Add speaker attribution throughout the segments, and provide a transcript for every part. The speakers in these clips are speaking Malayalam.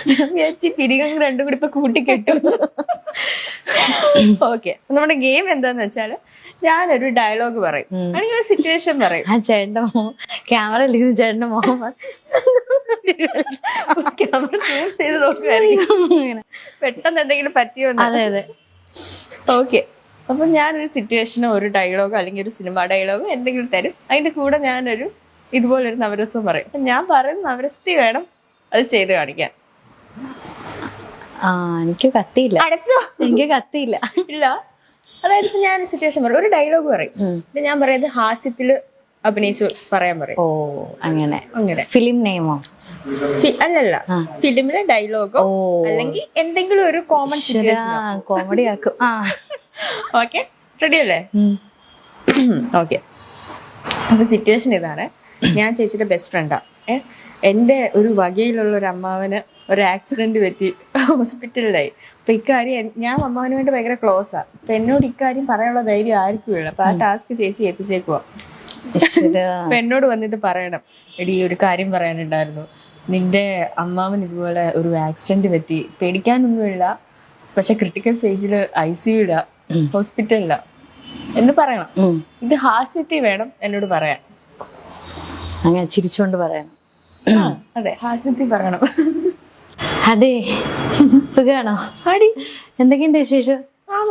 Speaker 1: ഞാൻ വിചാരിച്ചു പിരികം രണ്ടും കൂടി ഇപ്പൊ കൂട്ടിക്കെട്ടു. ഓക്കെ, നമ്മുടെ ഗെയിം എന്താന്ന് വെച്ചാല് ഞാനൊരു ഡയലോഗ് പറയും, അല്ലെങ്കിൽ ഒരു സിറ്റുവേഷൻ പറയും.
Speaker 2: ആ ചേട്ടന്റെ ക്യാമറ ഇരിക്കുന്ന ചേട്ടന്റെ മുഖം
Speaker 1: ക്യാമറ സൂം ചെയ്ത് നോക്കുമായിരിക്കും പെട്ടെന്ന് എന്തെങ്കിലും പറ്റിയോ.
Speaker 2: അതെ അതെ.
Speaker 1: ഓക്കെ, അപ്പൊ ഞാനൊരു സിറ്റുവേഷനോ ഒരു ഡയലോഗോ അല്ലെങ്കിൽ ഒരു സിനിമ ഡയലോഗോ എന്തെങ്കിലും തരും. അതിന്റെ കൂടെ ഞാനൊരു ഇതുപോലൊരു നവരസവും പറയും. അപ്പൊ ഞാൻ പറയുന്ന നവരസത്തിൽ വേണം അത് ചെയ്ത് കാണിക്കാൻ.
Speaker 2: എനിക്ക് കത്തിയില്ല.
Speaker 1: അടച്ചോ?
Speaker 2: എനിക്ക് കത്തിയില്ല.
Speaker 1: ഇല്ല. അതായത് ഇപ്പൊ ഞാൻ സിറ്റുവേഷൻ പറയും, ഒരു ഡയലോഗ് പറയും. ഞാൻ പറയുന്നത് ഹാസ്യത്തില് അഭിനയിച്ച് പറയാൻ പറയും.
Speaker 2: ഓ അങ്ങനെ
Speaker 1: അങ്ങനെ.
Speaker 2: ഫിലിം നെയിമോ?
Speaker 1: അല്ലല്ല, ഫിലിമിലെ ഡയലോഗോ അല്ലെങ്കിൽ എന്തെങ്കിലും ഒരു കോമൺ സിറ്റുവേഷൻ
Speaker 2: കോമഡി ആക്കും.
Speaker 1: ഓക്കെ, റെഡി അല്ലേ? ഓക്കെ, അപ്പൊ സിറ്റുവേഷൻ ഇതാണ്. ഞാൻ ചേച്ചിയുടെ ബെസ്റ്റ് ഫ്രണ്ടാ. എൻ്റെ ഒരു വകയിലുള്ള ഒരു അമ്മാവന് ഒരു ആക്സിഡന്റ് പറ്റി ഹോസ്പിറ്റലിലായി. അപ്പൊ ഇക്കാര്യം ഞാൻ അമ്മാവന് വേണ്ടി ഭയങ്കര ക്ലോസാ. അപ്പൊ എന്നോട് ഇക്കാര്യം പറയാനുള്ള ധൈര്യം ആർക്കും ഇല്ല. അപ്പൊ ആ ടാസ്ക് ചേച്ചി എത്തിച്ചേക്കുവാ. അപ്പൊ എന്നോട് വന്നിട്ട് പറയണം, എടി ഒരു കാര്യം പറയാനുണ്ടായിരുന്നു, നിന്റെ അമ്മാവൻ ഇതുപോലെ ഒരു ആക്സിഡന്റ് പറ്റി, പേടിക്കാനൊന്നുമില്ല, പക്ഷെ ക്രിട്ടിക്കൽ സ്റ്റേജില് ICU ഹോസ്പിറ്റലില എന്ന് പറയണം. ഇത് ഹാസ്യത്തിൽ വേണം എന്നോട് പറയാൻ.
Speaker 2: അങ്ങനെ ചിരിച്ചോണ്ട് പറയണം.
Speaker 1: അതെ, ഹാസ്യത്തിൽ പറയണം.
Speaker 2: അതെ, സുഖാണോ?
Speaker 1: ആടി,
Speaker 2: എന്തൊക്കെയുണ്ട് വിശേഷം?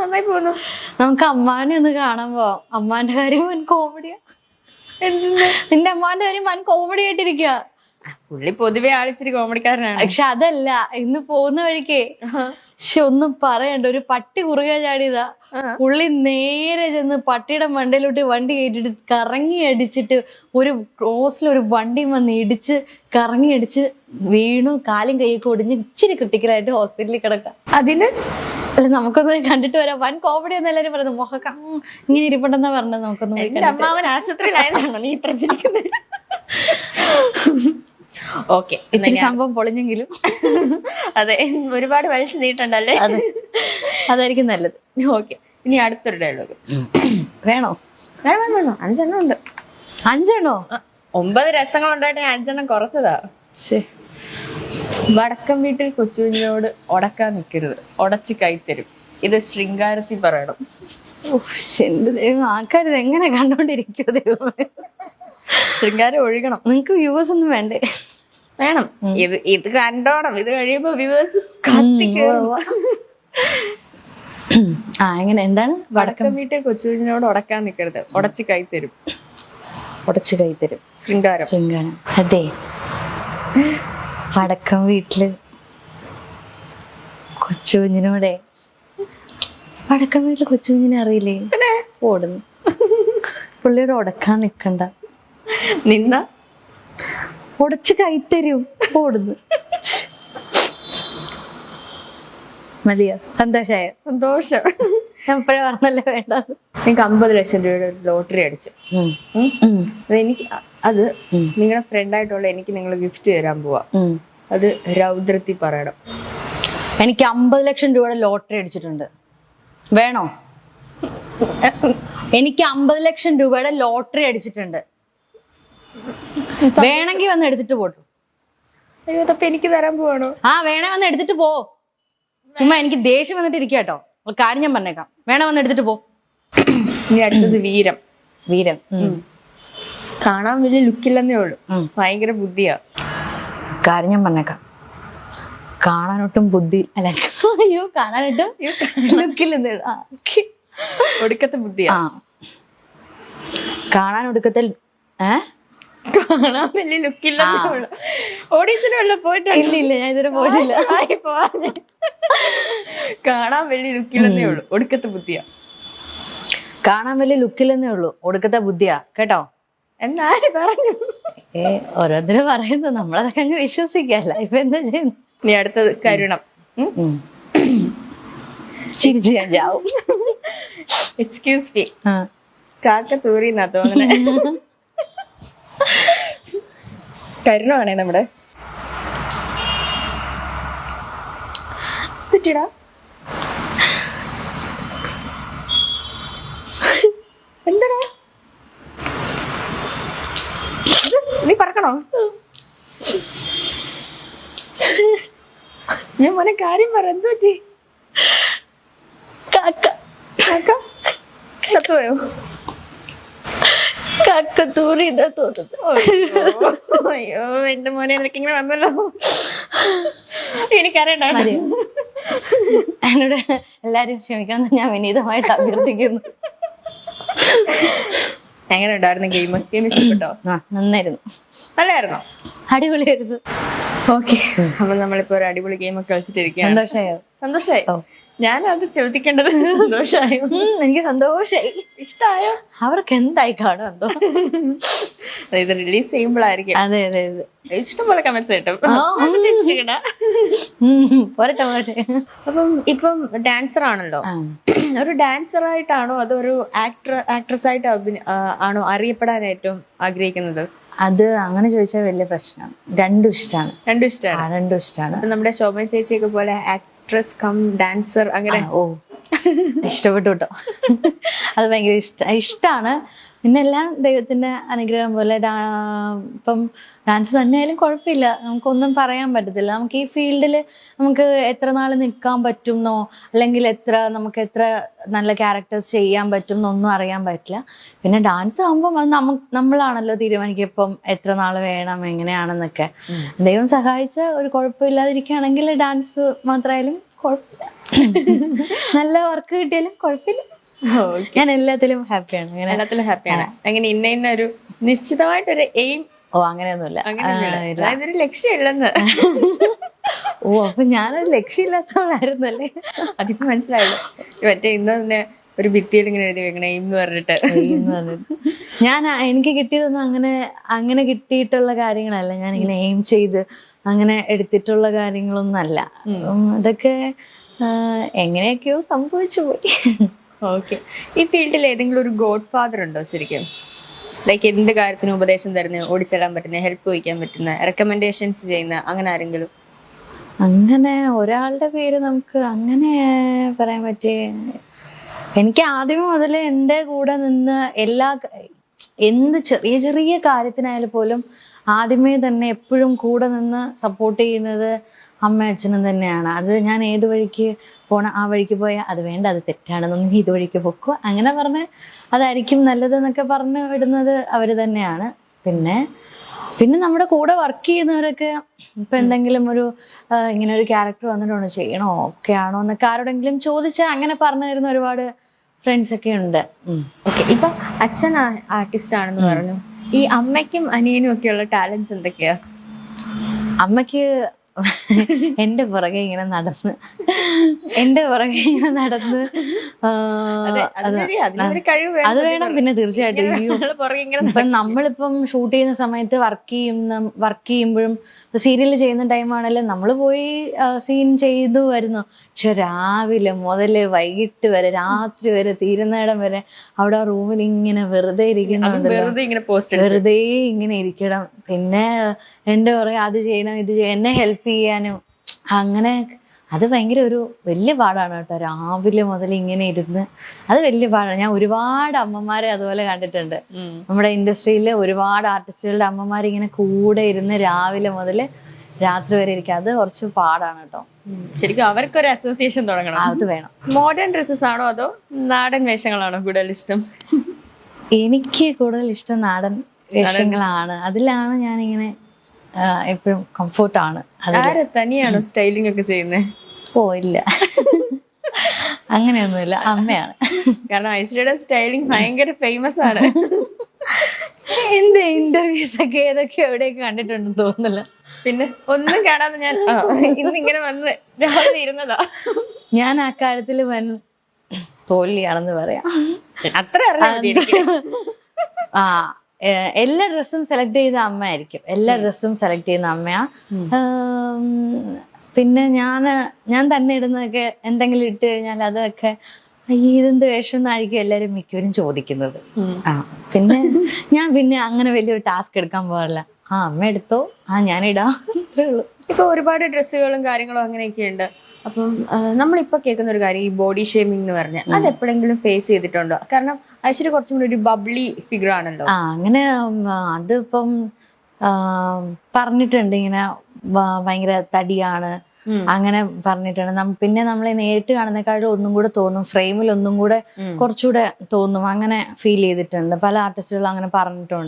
Speaker 1: നന്നായി പോകുന്നു.
Speaker 2: നമുക്ക് അമ്മാനെ ഒന്ന് കാണാൻ പോവാം. അമ്മാന്റെ കാര്യം വൻ കോമഡിയാ. നിന്റെ അമ്മാന്റെ കാര്യം വൻ കോമഡി ആയിട്ടിരിക്കുക.
Speaker 1: പുള്ളി പൊതുവെ ആളിച്ചിരി കോമഡിക്കാരനാണ്.
Speaker 2: പക്ഷെ അതല്ല, ഇന്ന് പോകുന്ന വഴിക്കേ ഒന്നും പറയണ്ട, ഒരു പട്ടി കുറുകെ ചാടിയതാ. പുള്ളി നേരെ ചെന്ന് പട്ടിയുടെ മണ്ടയിലോട്ട് വണ്ടി കയറ്റിട്ട് കറങ്ങി അടിച്ചിട്ട് ഒരു ക്രോസിലൊരു വണ്ടി വന്ന് ഇടിച്ച് കറങ്ങി അടിച്ച് വീണു. കാലും കൈയൊക്കെ ഒടിഞ്ഞ് ഇച്ചിരി ക്രിട്ടിക്കലായിട്ട് ഹോസ്പിറ്റലിൽ കിടക്കാം.
Speaker 1: അതിന്
Speaker 2: അല്ല, നമുക്കൊന്ന് കണ്ടിട്ട് വരാം. വൻ കോമഡി എന്ന് എല്ലാരും പറയുന്നു. മുഖക്ക ഇങ്ങനെ ഇരിപ്പുണ്ടെന്നാ പറഞ്ഞത്. നമുക്കൊന്ന്
Speaker 1: അമ്മാവൻ ആശുപത്രിയിലായതാണോ നീ ഇത്ര ചിരിക്കുന്നത്? ഓക്കെ,
Speaker 2: സംഭവം പൊളിഞ്ഞെങ്കിലും
Speaker 1: അതെ, ഒരുപാട് വലിച്ചു നീട്ടണ്ടല്ലേ?
Speaker 2: അതായിരിക്കും നല്ലത്.
Speaker 1: ഓക്കെ, ഇനി അടുത്തൊരു ഡയലോഗ്
Speaker 2: വേണോ?
Speaker 1: വേണം വേണം, 5 എണ്ണം ഉണ്ട്.
Speaker 2: 5 എണ്ണോ?
Speaker 1: 9 രസങ്ങൾ ഉണ്ടായിട്ട് 5 എണ്ണം കുറച്ചതാ. വടക്കം വീട്ടിൽ കൊച്ചുകുഞ്ഞിനോട് ഉടക്കാൻ നിൽക്കരുത്, ഉടച്ച് കൈത്തരും. ഇത് ശൃംഗാരത്തിൽ പറയണം.
Speaker 2: എന്റെ ദൈവം, ആൾക്കാർ എങ്ങനെ കണ്ടോണ്ടിരിക്കുവോ ദൈവമേ.
Speaker 1: ശൃംഗാരം ഒഴുകണം.
Speaker 2: നിങ്ങക്ക് വ്യൂവേഴ്സ് ഒന്നും വേണ്ടേ?
Speaker 1: വേണം. ഇത് കണ്ടോണം. ഇത് കഴിയുമ്പോ വ്യൂവേഴ്സ്
Speaker 2: എങ്ങനെ? എന്താണ്?
Speaker 1: വടക്കം വീട്ടിൽ കൊച്ചുകുഞ്ഞിനോട് ഉടക്കാൻ നിൽക്കരുത്, ഉടച്ച് കൈത്തരും.
Speaker 2: ഉടച്ച് കൈത്തരും,
Speaker 1: ശൃംഗാരം.
Speaker 2: ശൃംഗാരം. അതെ, വടക്കം വീട്ടില് കൊച്ചുകുഞ്ഞിനോടെ, വടക്കം വീട്ടില് കൊച്ചുകുഞ്ഞിനെ അറിയില്ലേ? ഓടുന്നു. പുള്ളിയോട് ഉടക്കാൻ നിക്കണ്ട,
Speaker 1: നിന്ന
Speaker 2: ഉടച്ച് കൈത്തരും. ഓടുന്നു. മതിയോ? സന്തോഷായോ?
Speaker 1: സന്തോഷം.
Speaker 2: എപ്പോഴും പറഞ്ഞല്ലേ വേണ്ട.
Speaker 1: എനിക്ക് 50 ലക്ഷം രൂപയുടെ ലോട്ടറി അടിച്ചു. എനിക്ക് അത് നിങ്ങളുടെ ഫ്രണ്ടായിട്ടുള്ള എനിക്ക് നിങ്ങൾ ഗിഫ്റ്റ് തരാൻ പോവാ. അത് രൗദ്രത്തിൽ പറയണം.
Speaker 2: എനിക്ക് 50 ലക്ഷം രൂപയുടെ ലോട്ടറി അടിച്ചിട്ടുണ്ട്. വേണോ? എനിക്ക് 50 ലക്ഷം രൂപയുടെ ലോട്ടറി അടിച്ചിട്ടുണ്ട്. വേണമെങ്കിൽ വന്ന് എടുത്തിട്ട് പോട്ടു.
Speaker 1: അയ്യോ, അപ്പൊ എനിക്ക് തരാൻ പോവാണോ?
Speaker 2: വേണേ വന്ന് എടുത്തിട്ട് പോ. ചുമ്മാ എനിക്ക് ദേഷ്യം വന്നിട്ട് ഇരിക്കുക കേട്ടോ. ഒരു കാര്യം ഞാൻ പറഞ്ഞേക്കാം, വേണേ വന്ന് എടുത്തിട്ട് പോ.
Speaker 1: ഇനി അടുത്തത് വീരം.
Speaker 2: വീരം
Speaker 1: കാണാൻ വലിയ ലുക്കില്ലെന്നേ ഉള്ളൂ, ഭയങ്കര ബുദ്ധിയാ.
Speaker 2: കാര്യം ഞാൻ പറഞ്ഞേക്കാം, കാണാനൊട്ടും ബുദ്ധി അല്ല, അയ്യോ കാണാനൊട്ടും ലുക്കില്ലെന്നേ ഉള്ളൂ.
Speaker 1: ഒടുക്കത്തെ ബുദ്ധിയാ.
Speaker 2: കാണാൻ ഒടുക്കത്തെ
Speaker 1: കാണാൻ വലിയ ലുക്കില്ലെന്നേ ഉള്ളൂ. ഓഡീഷന് വല്ലതും പോയിട്ടോ?
Speaker 2: ഇല്ല, ഞാൻ ഇതുവരെ പോയിട്ടില്ല.
Speaker 1: കാണാൻ വലിയ ലുക്കില്ലെന്നേ ഉള്ളൂ, ഒടുക്കത്തെ ബുദ്ധിയാ.
Speaker 2: കാണാൻ വലിയ ലുക്കില്ലെന്നേ ഉള്ളൂ, ഒടുക്കത്തെ ബുദ്ധിയാ. കേട്ടോ?
Speaker 1: എന്നാര് പറഞ്ഞു?
Speaker 2: ഓരോരുത്തരും പറയുന്നു, നമ്മളതൊക്കെ അങ്ങ് വിശ്വസിക്കല്ല. ഇപ്പൊ എന്താ ചെയ്യുന്നു?
Speaker 1: നീ അടുത്തത് കരുണം.
Speaker 2: ചിരിച്ച് ഞാൻ ചാവും.
Speaker 1: എക്സ്ക്യൂസ് മീ, കാക്ക തൂറിന്നാ തോന്നണേ. കരുണമാണേ നമ്മുടെ. തെറ്റിടാ. എന്താടാ നീ പറക്കണോ? ഞാൻ മോനെ കാര്യം പറ, എന്ത് പറ്റി? ചത്തുപോയോ?
Speaker 2: കക്കത്തൂറിതാ തോന്നുന്നത്.
Speaker 1: അയ്യോ എന്റെ മോനെ, എനിക്കിങ്ങനെ വന്നല്ലോ. എനിക്കറിയണ്ട.
Speaker 2: എന്നോട് എല്ലാരും ക്ഷമിക്കണം, ഞാൻ വിനീതമായിട്ട് അഭ്യർത്ഥിക്കുന്നു.
Speaker 1: എങ്ങനെ ഉണ്ടായിരുന്നു ഗെയിം? ഇഷ്ടപ്പെട്ടോ?
Speaker 2: നന്നായിരുന്നു.
Speaker 1: നല്ലായിരുന്നോ?
Speaker 2: അടിപൊളിയായിരുന്നു.
Speaker 1: ഓക്കെ, അപ്പൊ നമ്മളിപ്പോ ഒരു അടിപൊളി ഗെയിം ഒക്കെ കളിച്ചിട്ടിരിക്കുകയാണ്.
Speaker 2: സന്തോഷായോ?
Speaker 1: സന്തോഷായി. ഞാൻ അത് ചോദിക്കേണ്ടത് സന്തോഷമായോ?
Speaker 2: എനിക്ക് സന്തോഷായി.
Speaker 1: ഇഷ്ടായോ?
Speaker 2: അവർക്ക് എന്തായി കാണും എന്തോ.
Speaker 1: ഇത് റിലീസ് ചെയ്യുമ്പോഴായിരിക്കും.
Speaker 2: അതെ അതെ അതെ,
Speaker 1: ഇഷ്ടംപോലെ കമന്റ്സ് കിട്ടും.
Speaker 2: പോരട്ടെ പോരട്ടെ.
Speaker 1: അപ്പം ഇപ്പം ഡാൻസർ ആണല്ലോ, ഒരു ഡാൻസർ ആയിട്ടാണോ അതോ ഒരു ആക്ട്രസ് ആയിട്ട് ആണോ അറിയപ്പെടാൻ ഏറ്റവും ആഗ്രഹിക്കുന്നത്?
Speaker 2: അത് അങ്ങനെ ചോദിച്ചാൽ വലിയ പ്രശ്നമാണ്. രണ്ടും ഇഷ്ടമാണ്. രണ്ടും ഇഷ്ടമാണ്.
Speaker 1: നമ്മുടെ ശോഭന ചേച്ചിയൊക്കെ പോലെ ആക്ട്രസ് കം ഡാൻസർ അങ്ങനെ?
Speaker 2: ഓ, ഇഷ്ടപ്പെട്ടു കേട്ടോ. അത് ഭയങ്കര ഇഷ്ടമാണ്. പിന്നെ എല്ലാം ദൈവത്തിന്റെ അനുഗ്രഹം പോലെ. ഇപ്പം ഡാൻസ് തന്നെയായാലും കുഴപ്പമില്ല, നമുക്കൊന്നും പറയാൻ പറ്റത്തില്ല. നമുക്ക് ഈ ഫീൽഡിൽ നമുക്ക് എത്ര നാൾ നിൽക്കാൻ പറ്റുമെന്നോ അല്ലെങ്കിൽ നമുക്ക് എത്ര നല്ല ക്യാരക്ടേഴ്സ് ചെയ്യാൻ പറ്റും എന്നൊന്നും അറിയാൻ പറ്റില്ല. പിന്നെ ഡാൻസ് ആകുമ്പം അത് നമ്മളാണല്ലോ തീരുമാനിക്കുക ഇപ്പം എത്ര നാൾ വേണം എങ്ങനെയാണെന്നൊക്കെ. ദൈവം സഹായിച്ച ഒരു കുഴപ്പമില്ലാതിരിക്കുകയാണെങ്കിൽ ഡാൻസ് മാത്രമായാലും കുഴപ്പമില്ല. നല്ല വർക്ക് കിട്ടിയാലും കുഴപ്പമില്ല. ഞാൻ എല്ലാത്തിലും ഹാപ്പിയാണ്.
Speaker 1: എല്ലാത്തിലും ഹാപ്പിയാണ്. അങ്ങനെ ഇന്ന ഒരു നിശ്ചിതമായിട്ടൊരു എയിം? ഓ,
Speaker 2: അങ്ങനെയൊന്നുമില്ല.
Speaker 1: അതൊരു ലക്ഷ്യമില്ലെന്ന്.
Speaker 2: ഓ, അപ്പൊ ഞാനൊരു ലക്ഷ്യമില്ലാത്തവളായിരുന്നല്ലേ?
Speaker 1: അതിന് മനസ്സിലായില്ല. മറ്റേ ഇന്ന് തന്നെ ഒരു ഭിത്തിയിൽ ഇങ്ങനെ എഴുതി വെക്കണേ എയിം എന്ന് പറഞ്ഞിട്ട്.
Speaker 2: എനിക്ക് കിട്ടിയതൊന്നും അങ്ങനെ കിട്ടിയിട്ടുള്ള കാര്യങ്ങളല്ല. ഞാനിങ്ങനെ എയിം ചെയ്ത് അങ്ങനെ എടുത്തിട്ടുള്ള കാര്യങ്ങളൊന്നും അല്ല. അതൊക്കെ എങ്ങനെയൊക്കെയോ സംഭവിച്ചു പോയി.
Speaker 1: ഓക്കെ, ഈ ഫീൽഡിൽ ഏതെങ്കിലും ഒരു ഗോഡ് ഫാദർ ഉണ്ടോ ശരിക്കും? ലൈക്ക് എന്ത് കാര്യത്തിനും ഉപദേശം തരുന്ന, ഓടിച്ചെല്ലാൻ പറ്റുന്ന, ഹെൽപ്പ് ചോദിക്കാൻ പറ്റുന്ന, റെക്കമെൻഡേഷൻസ് ചെയ്യുന്ന അങ്ങനെ ആരെങ്കിലും?
Speaker 2: അങ്ങനെ ഒരാളുടെ പേര് നമുക്ക് അങ്ങനെ പറയാൻ പറ്റിയ, എനിക്ക് ആദ്യമേ മുതലേ എൻ്റെ കൂടെ നിന്ന് എന്ത് ചെറിയ ചെറിയ കാര്യത്തിനായാലും പോലും ആദ്യമേ തന്നെ എപ്പോഴും കൂടെ നിന്ന് സപ്പോർട്ട് ചെയ്യുന്നത് അമ്മ അച്ഛനും തന്നെയാണ്. അത് ഞാൻ ഏത് വഴിക്ക് പോണം ആ വഴിക്ക് പോയാൽ അത് വേണ്ട, അത് തെറ്റാണെന്നൊന്നും ഇത് വഴിക്ക് പൊക്കോ അങ്ങനെ പറഞ്ഞ് അതായിരിക്കും നല്ലതെന്നൊക്കെ പറഞ്ഞു വിടുന്നത് അവർ തന്നെയാണ്. പിന്നെ നമ്മുടെ കൂടെ വർക്ക് ചെയ്യുന്നവരൊക്കെ ഇപ്പം എന്തെങ്കിലും ഇങ്ങനെ ഒരു ക്യാരക്ടർ വന്നിട്ടുണ്ടോ, ചെയ്യണോ, ഒക്കെ ആണോ എന്നൊക്കെ ആരോടെങ്കിലും ചോദിച്ചാൽ അങ്ങനെ പറഞ്ഞു തരുന്ന ഒരുപാട് ഫ്രണ്ട്സ് ഒക്കെ ഉണ്ട്.
Speaker 1: ഓക്കെ, ഇപ്പം അച്ഛൻ ആർട്ടിസ്റ്റ് ആണെന്ന് പറഞ്ഞു. ഈ അമ്മയ്ക്കും അനിയനും ഒക്കെയുള്ള ടാലൻസ് എന്തൊക്കെയാ?
Speaker 2: അമ്മയ്ക്ക് എന്റെ പുറകെ ഇങ്ങനെ നടന്ന് അത് വേണം. പിന്നെ തീർച്ചയായിട്ടും ഇപ്പം നമ്മളിപ്പം ഷൂട്ട് ചെയ്യുന്ന സമയത്ത് വർക്ക് ചെയ്യുമ്പോഴും സീരിയൽ ചെയ്യുന്ന ടൈമാണെങ്കിലും നമ്മൾ പോയി സീൻ ചെയ്തു വരുന്നു. പക്ഷെ രാവിലെ മുതല് വൈകിട്ട് വരെ രാത്രി വരെ തീരുന്നിടം വരെ അവിടെ ആ റൂമിൽ ഇങ്ങനെ വെറുതെ ഇങ്ങനെ ഇരിക്കണം. പിന്നെ എന്റെ പുറകെ അത് ചെയ്യണം ഇത് ചെയ്യണം, എന്നെ ഹെൽപ്പ് ചെയ്യാനും അങ്ങനെ. അത് ഭയങ്കര ഒരു വലിയ പാടാണ് കേട്ടോ, രാവിലെ മുതൽ ഇങ്ങനെ ഇരുന്ന്. അത് വലിയ പാടാണ്. ഞാൻ ഒരുപാട് അമ്മമാരെ അതുപോലെ കണ്ടിട്ടുണ്ട്. നമ്മുടെ ഇൻഡസ്ട്രിയിലെ ഒരുപാട് ആർട്ടിസ്റ്റുകളുടെ അമ്മമാർ ഇങ്ങനെ കൂടെ ഇരുന്ന് രാവിലെ മുതൽ രാത്രി വരെ ഇരിക്കുക. അത് കുറച്ച് പാടാണ് കേട്ടോ.
Speaker 1: ശരിക്കും അവർക്കൊരു അസോസിയേഷൻ തുടങ്ങണം.
Speaker 2: അത് വേണം.
Speaker 1: മോഡേൺ ഡ്രസ്സസ് ആണോ അതോ നാടൻ വേഷങ്ങളാണോ കൂടുതൽ ഇഷ്ടം?
Speaker 2: എനിക്ക് കൂടുതൽ ഇഷ്ടം നാടൻ വേഷങ്ങളാണ്. അതിലാണ് ഞാനിങ്ങനെ എപ്പോഴും കംഫോർട്ടാണ്.
Speaker 1: തനിയാണോ സ്റ്റൈലിംഗ് ഒക്കെ ചെയ്യുന്നത്?
Speaker 2: ഓ ഇല്ല, അങ്ങനെയൊന്നുമില്ല, അമ്മയാണ്.
Speaker 1: കാരണം ഐശ്വര്യയുടെ സ്റ്റൈലിംഗ് ഭയങ്കര ഫേമസ് ആണ്.
Speaker 2: എന്റെ ഇന്റർവ്യൂസ് ഒക്കെ ഏതൊക്കെ എവിടെയൊക്കെ കണ്ടിട്ടുണ്ടെന്ന് തോന്നുന്നില്ല.
Speaker 1: പിന്നെ ഒന്നും കാണാതെ ഞാൻ ഇന്നിങ്ങനെ വന്ന് രാവിലെ ഇരുന്നതാ.
Speaker 2: ഞാൻ ആ കാര്യത്തില് തോൽവിയാണെന്ന് പറയാം.
Speaker 1: അത്ര
Speaker 2: എല്ലാ ഡ്രസ്സും സെലക്ട് ചെയ്ത അമ്മയായിരിക്കും. എല്ലാ ഡ്രസ്സും സെലക്ട് ചെയ്യുന്ന അമ്മയാ. പിന്നെ ഞാൻ തന്നെ ഇടുന്നതൊക്കെ എന്തെങ്കിലും ഇട്ട് കഴിഞ്ഞാൽ അതൊക്കെ ഇതെന്ത് വേഷം എന്നായിരിക്കും എല്ലാവരും മിക്കവരും ചോദിക്കുന്നത്. പിന്നെ അങ്ങനെ വലിയൊരു ടാസ്ക് എടുക്കാൻ പോകാറില്ല. അമ്മ എടുത്തോ, ഞാനിടാം, അത്രേ ഉള്ളൂ.
Speaker 1: ഇപ്പൊ ഒരുപാട് ഡ്രസ്സുകളും കാര്യങ്ങളും അങ്ങനെയൊക്കെ ഉണ്ട്. അപ്പം നമ്മളിപ്പോ കേൾക്കുന്ന ഒരു കാര്യം ഈ ബോഡി ഷേമിംഗ് എന്ന് പറഞ്ഞാൽ അത് എപ്പോഴെങ്കിലും ഫേസ് ചെയ്തിട്ടുണ്ടോ? കാരണം ഐശ്വര്യ കുറച്ചും കൂടി ഒരു ബബ്ലി ഫിഗർ ആണല്ലോ.
Speaker 2: അങ്ങനെ അതിപ്പം പറഞ്ഞിട്ടുണ്ട് ഇങ്ങനെ ഭയങ്കര തടിയാണ് അങ്ങനെ പറഞ്ഞിട്ടുണ്ട്. പിന്നെ നമ്മളെ നേരിട്ട് കാണുന്നേക്കാളും ഒന്നും കൂടെ തോന്നും, ഫ്രെയിമിൽ ഒന്നും കൂടെ കുറച്ചുകൂടെ തോന്നും, അങ്ങനെ ഫീൽ ചെയ്തിട്ടുണ്ട്. പല ആർട്ടിസ്റ്റുകളും അങ്ങനെ പറഞ്ഞിട്ടുണ്ട്.